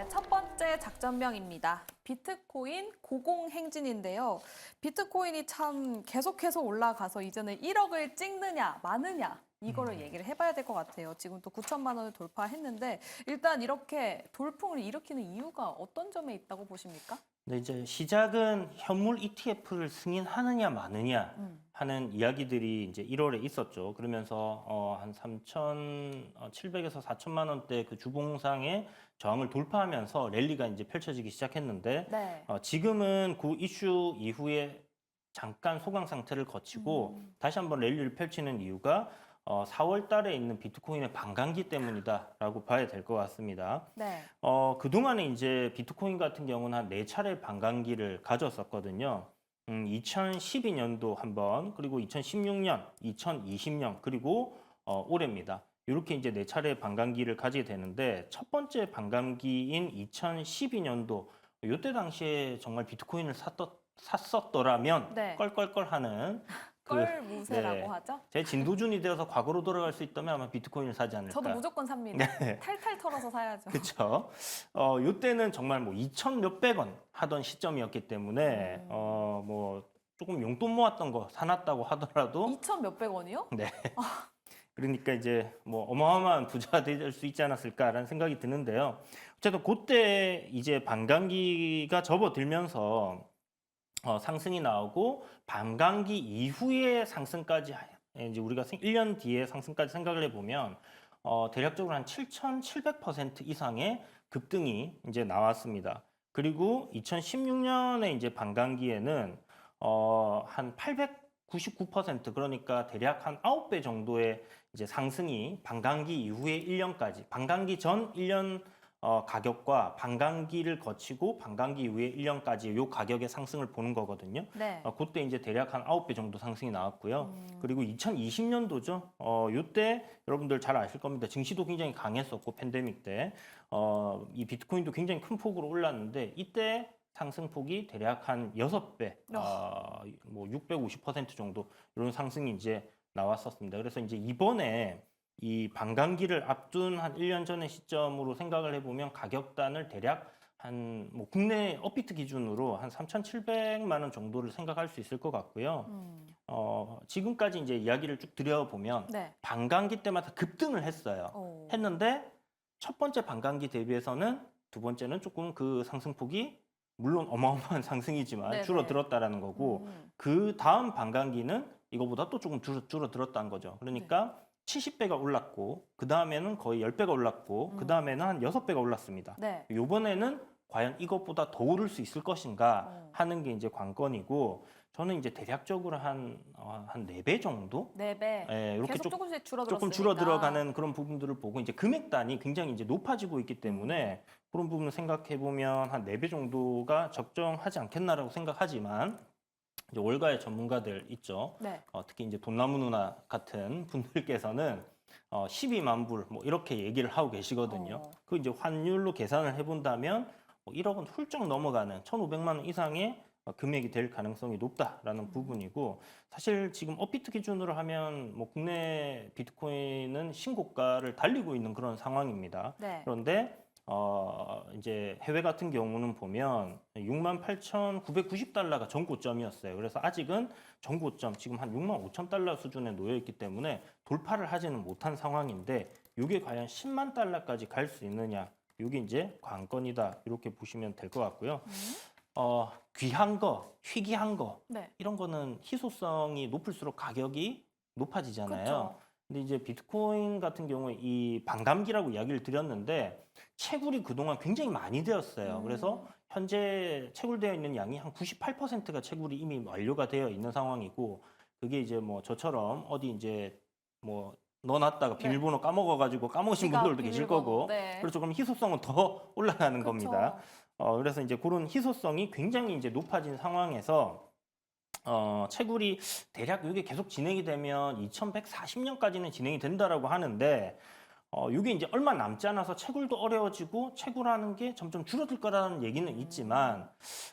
네, 첫 번째 작전명입니다. 비트코인 고공행진인데요. 비트코인이 참 계속해서 올라가서 이제는 1억을 찍느냐 마느냐 이거를 얘기를 해봐야 될 것 같아요. 지금 또 9천만 원을 돌파했는데 일단 이렇게 돌풍을 일으키는 이유가 어떤 점에 있다고 보십니까? 네, 이제 시작은 현물 ETF를 승인하느냐 마느냐 하는 이야기들이 이제 1월에 있었죠. 그러면서 한 3,700에서 4천만 원대 그 주봉상의 저항을 돌파하면서 랠리가 이제 펼쳐지기 시작했는데 네. 지금은 그 이슈 이후에 잠깐 소강 상태를 거치고 다시 한번 랠리를 펼치는 이유가 4월 달에 있는 비트코인의 반감기 때문이다라고 봐야 될 것 같습니다. 네. 그동안에 이제 비트코인 같은 경우는 한 4차례 반감기를 가졌었거든요. 2012년도 한 번, 그리고 2016년, 2020년, 그리고 올해입니다. 이렇게 이제 4차례 반감기를 가지게 되는데 첫 번째 반감기인 2012년도 이때 당시에 정말 비트코인을 샀었더라면 네. 껄껄껄하는 껄무새라고 네. 하죠? 제 진도준이 되어서 과거로 돌아갈 수 있다면 아마 비트코인을 사지 않을까. 저도 무조건 삽니다. 네. 탈탈 털어서 사야죠. 그렇죠. 요때는 정말 뭐 2천 몇백 원 하던 시점이었기 때문에 뭐 조금 용돈 모았던 거 사놨다고 하더라도 2천 몇백 원이요? 네. 그러니까 이제 뭐 어마어마한 부자가 될 수 있지 않았을까라는 생각이 드는데요. 어쨌든 그때 이제 반감기가 접어들면서 상승이 나오고 반감기 이후의 상승까지 이제 우리가 1년 뒤에 상승까지 생각을 해보면 대략적으로 한 7,700% 이상의 급등이 이제 나왔습니다. 그리고 2016년에 이제 반감기에는 한 899% 그러니까 대략 한 9배 정도의 이제 상승이 반감기 이후의 1년까지 반감기 전 1년 가격과 반감기를 거치고 반감기 이후에 1년까지 요 가격의 상승을 보는 거거든요. 네. 그때 이제 대략 한 9배 정도 상승이 나왔고요. 그리고 2020년도죠. 요때 여러분들 잘 아실 겁니다. 증시도 굉장히 강했었고 팬데믹 때. 이 비트코인도 굉장히 큰 폭으로 올랐는데 이때 상승폭이 대략 한 6배, 뭐 650% 정도 이런 상승이 이제 나왔었습니다. 그래서 이제 이번에 이 반감기를 앞둔 한 1년 전의 시점으로 생각을 해보면 가격단을 대략 한 뭐 국내 업비트 기준으로 한 3,700만 원 정도를 생각할 수 있을 것 같고요. 지금까지 이제 이야기를 쭉 드려보면 네. 반감기 때마다 급등을 했어요. 오. 했는데 첫 번째 반감기 대비해서는 두 번째는 조금 그 상승폭이 물론 어마어마한 상승이지만 네네. 줄어들었다라는 거고 그 다음 반감기는 이거보다 또 조금 줄어들었다는 거죠. 그러니까 70배가 올랐고 그 다음에는 거의 10배가 올랐고 그 다음에는 한 6배가 올랐습니다. 네. 이번에는 과연 이것보다 더 오를 수 있을 것인가 하는 게 이제 관건이고 저는 이제 대략적으로 한 4배 정도? 4배. 예, 이렇게 계속 조금씩 줄어들었으니까. 조금 줄어들어가는 그런 부분들을 보고 이제 금액단이 굉장히 이제 높아지고 있기 때문에 그런 부분을 생각해 보면 한 4배 정도가 적정하지 않겠나라고 생각하지만 이제 월가의 전문가들 있죠. 네. 특히 이제 돈나무 누나 같은 분들께서는 12만 불 뭐 이렇게 얘기를 하고 계시거든요. 그 이제 환율로 계산을 해본다면 1억은 훌쩍 넘어가는 1,500만 원 이상의 금액이 될 가능성이 높다라는 부분이고 사실 지금 업비트 기준으로 하면 뭐 국내 비트코인은 신고가를 달리고 있는 그런 상황입니다. 네. 그런데 이제 해외 같은 경우는 보면 68,990달러가 전고점이었어요. 그래서 아직은 전고점 지금 한 65,000달러 수준에 놓여 있기 때문에 돌파를 하지는 못한 상황인데 이게 과연 10만 달러까지 갈 수 있느냐? 이게 이제 관건이다. 이렇게 보시면 될 것 같고요. 귀한 거, 희귀한 거 네. 이런 거는 희소성이 높을수록 가격이 높아지잖아요. 그쵸. 근데 이제 비트코인 같은 경우에 이 반감기라고 이야기를 드렸는데 채굴이 그동안 굉장히 많이 되었어요. 그래서 현재 채굴되어 있는 양이 한 98%가 채굴이 이미 완료가 되어 있는 상황이고 그게 이제 뭐 저처럼 어디 이제 뭐 넣어놨다가 네. 비밀번호 까먹어가지고 까먹으신 지갑 분들도 계실 비밀번호. 거고 네. 그렇죠. 그럼 희소성은 더 올라가는 그쵸. 겁니다. 그래서 이제 그런 희소성이 굉장히 이제 높아진 상황에서 채굴이 대략 이게 계속 진행이 되면 2140년까지는 진행이 된다라고 하는데 이게 이제 얼마 남지 않아서 채굴도 어려워지고 채굴하는 게 점점 줄어들 거라는 얘기는 있지만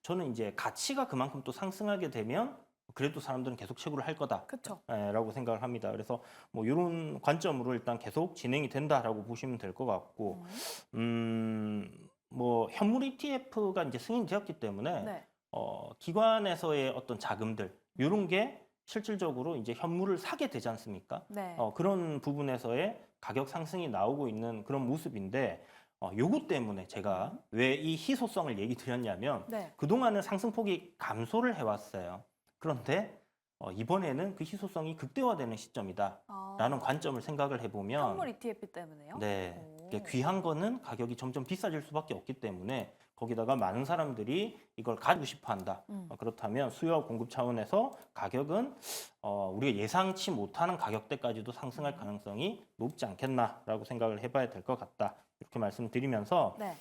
저는 이제 가치가 그만큼 또 상승하게 되면 그래도 사람들은 계속 채굴을 할 거다. 그쵸. 라고 생각을 합니다. 그래서 뭐 이런 관점으로 일단 계속 진행이 된다라고 보시면 될 것 같고, 뭐 현물 ETF가 이제 승인되었기 때문에 네. 기관에서의 어떤 자금들 이런 게 실질적으로 이제 현물을 사게 되지 않습니까? 네. 그런 부분에서의 가격 상승이 나오고 있는 그런 모습인데 요것 때문에 제가 왜 이 희소성을 얘기 드렸냐면 네. 그동안은 상승폭이 감소를 해왔어요. 그런데 이번에는 그 희소성이 극대화되는 시점이다라는 아, 관점을 생각을 해보면 현물 ETF 때문에요? 네. 오. 이게 귀한 거는 가격이 점점 비싸질 수밖에 없기 때문에 거기다가 많은 사람들이 이걸 가지고 싶어 한다. 그렇다면 수요와 공급 차원에서 가격은 우리가 예상치 못하는 가격대까지도 상승할 가능성이 높지 않겠나라고 생각을 해봐야 될 것 같다. 이렇게 말씀드리면서 네.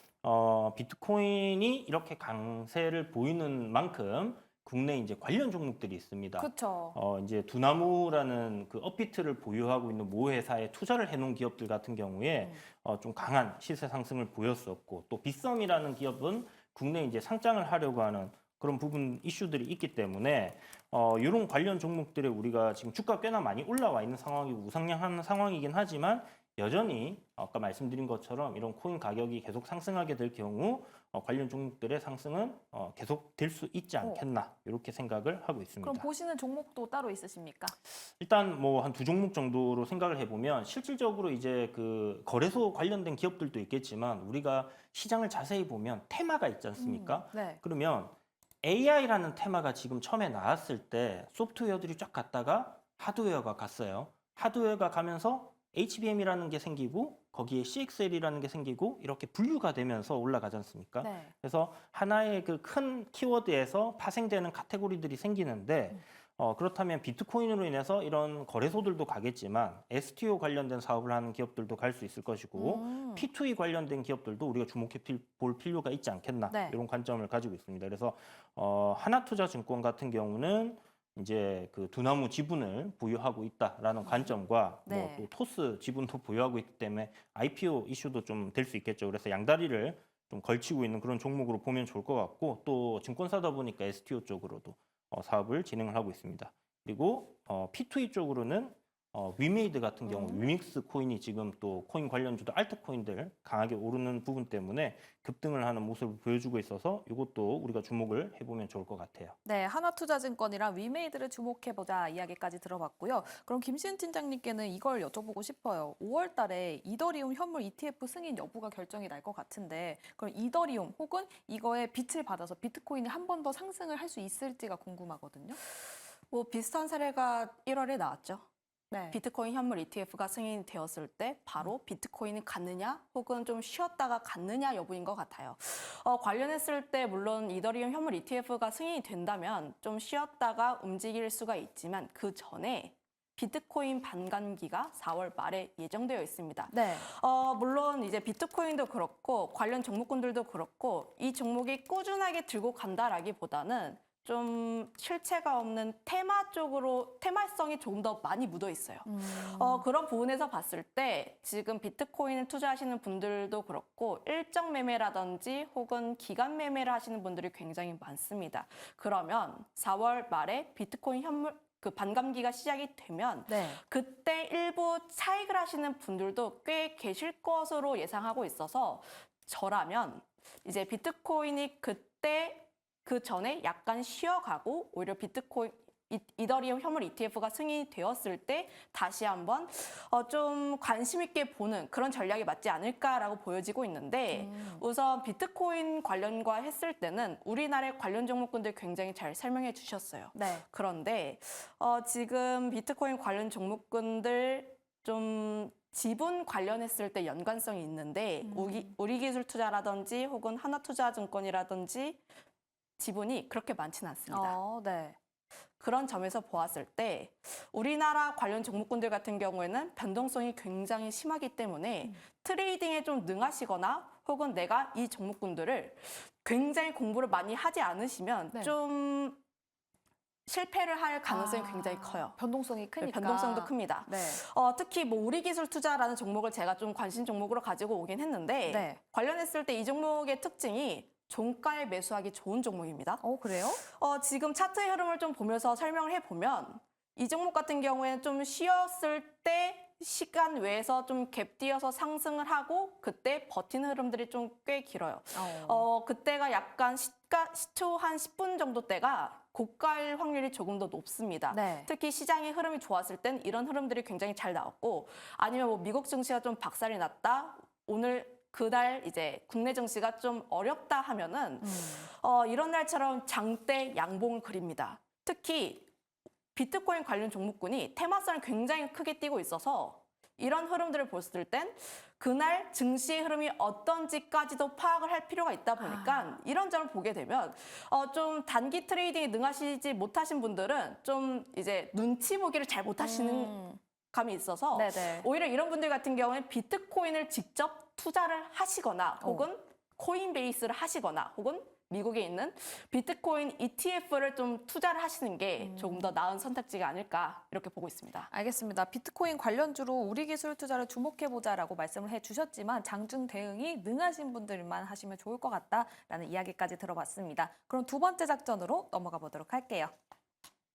비트코인이 이렇게 강세를 보이는 만큼 국내 이제 관련 종목들이 있습니다. 그렇죠. 이제 두나무라는 그 업비트를 보유하고 있는 모 회사에 투자를 해놓은 기업들 같은 경우에 좀 강한 시세 상승을 보였었고 또 빗썸이라는 기업은 국내 이제 상장을 하려고 하는 그런 부분 이슈들이 있기 때문에 이런 관련 종목들에 우리가 지금 주가 꽤나 많이 올라와 있는 상황이고 우상향하는 상황이긴 하지만 여전히 아까 말씀드린 것처럼 이런 코인 가격이 계속 상승하게 될 경우 관련 종목들의 상승은 계속 될 수 있지 않겠나 이렇게 생각을 하고 있습니다. 그럼 보시는 종목도 따로 있으십니까? 일단 뭐 한 두 종목 정도로 생각을 해보면 실질적으로 이제 그 거래소 관련된 기업들도 있겠지만 우리가 시장을 자세히 보면 테마가 있지 않습니까? 네. 그러면 AI라는 테마가 지금 처음에 나왔을 때 소프트웨어들이 쫙 갔다가 하드웨어가 갔어요. 하드웨어가 가면서 HBM이라는 게 생기고 거기에 CXL이라는 게 생기고 이렇게 분류가 되면서 올라가지 않습니까? 네. 그래서 하나의 그 큰 키워드에서 파생되는 카테고리들이 생기는데 그렇다면 비트코인으로 인해서 이런 거래소들도 가겠지만 STO 관련된 사업을 하는 기업들도 갈 수 있을 것이고 P2E 관련된 기업들도 우리가 주목해 볼 필요가 있지 않겠나 네. 이런 관점을 가지고 있습니다. 그래서 하나투자증권 같은 경우는 이제 그 두나무 지분을 보유하고 있다라는 관점과 네. 뭐 또 토스 지분도 보유하고 있기 때문에 IPO 이슈도 좀 될 수 있겠죠. 그래서 양다리를 좀 걸치고 있는 그런 종목으로 보면 좋을 것 같고 또 증권사다 보니까 STO 쪽으로도 사업을 진행을 하고 있습니다. 그리고 P2E 쪽으로는 위메이드 같은 경우 위믹스 코인이 지금 또 코인 관련주도 알트 코인들 강하게 오르는 부분 때문에 급등을 하는 모습을 보여주고 있어서 이것도 우리가 주목을 해보면 좋을 것 같아요. 네, 하나투자증권이랑 위메이드를 주목해보자 이야기까지 들어봤고요. 그럼 김시은 팀장님께는 이걸 여쭤보고 싶어요. 5월 달에 이더리움 현물 ETF 승인 여부가 결정이 날 것 같은데 그럼 이더리움 혹은 이거에 빛을 받아서 비트코인이 한 번 더 상승을 할 수 있을지가 궁금하거든요. 뭐 비슷한 사례가 1월에 나왔죠. 네. 비트코인 현물 ETF가 승인되었을 때 바로 비트코인이 갔느냐 혹은 좀 쉬었다가 갔느냐 여부인 것 같아요. 관련했을 때 물론 이더리움 현물 ETF가 승인이 된다면 좀 쉬었다가 움직일 수가 있지만 그 전에 비트코인 반감기가 4월 말에 예정되어 있습니다. 네. 물론 이제 비트코인도 그렇고 관련 종목군들도 그렇고 이 종목이 꾸준하게 들고 간다라기보다는 좀 실체가 없는 테마 쪽으로 테마성이 조금 더 많이 묻어 있어요. 그런 부분에서 봤을 때 지금 비트코인을 투자하시는 분들도 그렇고 일정 매매라든지 혹은 기간 매매를 하시는 분들이 굉장히 많습니다. 그러면 4월 말에 비트코인 현물 그 반감기가 시작이 되면 네. 그때 일부 차익을 하시는 분들도 꽤 계실 것으로 예상하고 있어서 저라면 이제 비트코인이 그때 그 전에 약간 쉬어가고 오히려 비트코인 이더리움 현물 ETF가 승인이 되었을 때 다시 한번 좀 관심 있게 보는 그런 전략이 맞지 않을까라고 보여지고 있는데 우선 비트코인 관련과 했을 때는 우리나라의 관련 종목군들 굉장히 잘 설명해 주셨어요. 네. 그런데 지금 비트코인 관련 종목군들 좀 지분 관련했을 때 연관성이 있는데 우리기술투자라든지 혹은 하나투자증권이라든지 지분이 그렇게 많지는 않습니다. 네. 그런 점에서 보았을 때 우리나라 관련 종목군들 같은 경우에는 변동성이 굉장히 심하기 때문에 트레이딩에 좀 능하시거나 혹은 내가 이 종목군들을 굉장히 공부를 많이 하지 않으시면 네. 좀 실패를 할 가능성이 굉장히 커요. 변동성이 크니까. 변동성도 큽니다. 네. 특히 뭐 우리기술투자라는 종목을 제가 좀 관심 종목으로 가지고 오긴 했는데 네. 관련했을 때 이 종목의 특징이 종가에 매수하기 좋은 종목입니다. 그래요? 지금 차트의 흐름을 좀 보면서 설명을 해보면 이 종목 같은 경우에는 좀 쉬었을 때 시간 외에서 좀 갭 띄어서 상승을 하고 그때 버티는 흐름들이 좀 꽤 길어요. 그때가 약간 시초 한 10분 정도 때가 고가일 확률이 조금 더 높습니다. 네. 특히 시장의 흐름이 좋았을 땐 이런 흐름들이 굉장히 잘 나왔고 아니면 뭐 미국 증시가 좀 박살이 났다. 오늘 그달 이제 국내 증시가 좀 어렵다 하면은 이런 날처럼 장대 양봉을 그립니다. 특히 비트코인 관련 종목군이 테마선을 굉장히 크게 띄고 있어서 이런 흐름들을 봤을 땐 그날 증시의 흐름이 어떤지까지도 파악을 할 필요가 있다 보니까 이런 점을 보게 되면 좀 단기 트레이딩에 능하시지 못하신 분들은 좀 이제 눈치 보기를 잘 못하시는 감이 있어서 네네. 오히려 이런 분들 같은 경우는 비트코인을 직접 투자를 하시거나 혹은 코인베이스를 하시거나 혹은 미국에 있는 비트코인 ETF를 좀 투자를 하시는 게 조금 더 나은 선택지가 아닐까 이렇게 보고 있습니다. 알겠습니다. 비트코인 관련주로 우리 기술 투자를 주목해보자라고 말씀을 해주셨지만 장중 대응이 능하신 분들만 하시면 좋을 것 같다라는 이야기까지 들어봤습니다. 그럼 두 번째 작전으로 넘어가 보도록 할게요.